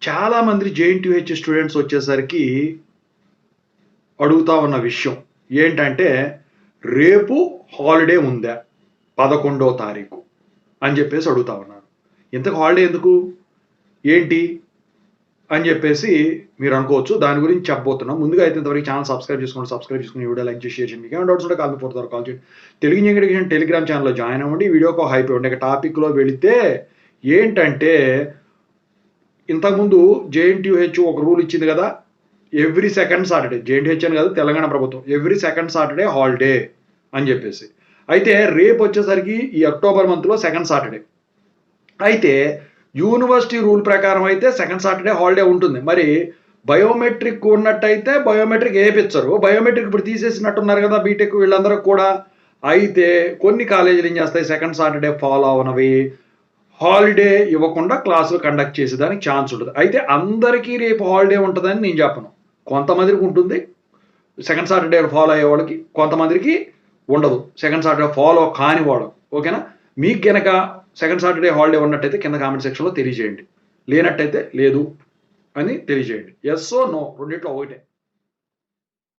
చాలామంది JNTUH students వచ్చేసరికి అడుగుతా ఉన్న విషయం ఏంటంటే, రేపు హాలిడే ఉందా 11వ తారీఖు అని చెప్పేసి అడుగుతా ఉన్నారు. ఇంతకు హాలిడే ఎందుకు, ఏంటి అని చెప్పేసి మీరు అనుకోవచ్చు. దాని గురించి చెప్పబోతున్నాం. ముందుగా అయితే ఇంతవరకు ఛానల్ సబ్స్క్రైబ్ చేసుకుని వీడియో లైక్ చేసి షేర్ చేయండి. మీకు ఏమైనా డౌట్స్ ఉంటే కాల్ చేయండి. తెలుగు ఇంజనీరింగ్ ఎడ్యుకేషన్ టెలిగ్రామ్ ఛానల్లో జాయిన్ అవ్వండి. వీడియోకి హైప్ ఇవ్వండి. ఇక టాపిక్లో వెళితే ఏంటంటే, ఇంతకుముందు జేఎన్టీయూహెచ్ ఒక రూల్ ఇచ్చింది కదా, ఎవ్రీ సెకండ్ సాటర్డే, జేఎన్టీయూహెచ్ అని కాదు తెలంగాణ ప్రభుత్వం, ఎవ్రీ సెకండ్ సాటర్డే హాలిడే అని చెప్పేసి. అయితే రేపు వచ్చేసరికి ఈ అక్టోబర్ మంత్లో సెకండ్ సాటర్డే. అయితే యూనివర్సిటీ రూల్ ప్రకారం అయితే సెకండ్ సాటర్డే హాలిడే ఉంటుంది. మరి బయోమెట్రిక్ ఉన్నట్టయితే బయోమెట్రిక్ వేయించరు. బయోమెట్రిక్ ఇప్పుడు తీసేసినట్టున్నారు కదా బీటెక్ వీళ్ళందరూ కూడా. అయితే కొన్ని కాలేజీలు ఏం చేస్తాయి, సెకండ్ సాటర్డే ఫాలో అవనవి హాలిడే ఇవ్వకుండా క్లాసులు కండక్ట్ చేసేదానికి ఛాన్స్ ఉంటుంది. అయితే అందరికీ రేపు హాలిడే ఉంటుందని నేను చెప్పను. కొంతమందికి ఉంటుంది సెకండ్ సాటర్డే ఫాలో అయ్యే వాళ్ళకి, కొంతమందికి ఉండదు సెకండ్ సాటర్డే ఫాలో కాని వాడు. ఓకేనా? మీకు గనక సెకండ్ సాటర్డే హాలిడే ఉన్నట్టయితే కింద కామెంట్ సెక్షన్లో తెలియజేయండి. లేనట్టయితే లేదు అని తెలియజేయండి. ఎస్ ఓ నో రెండిట్లో ఒకటే.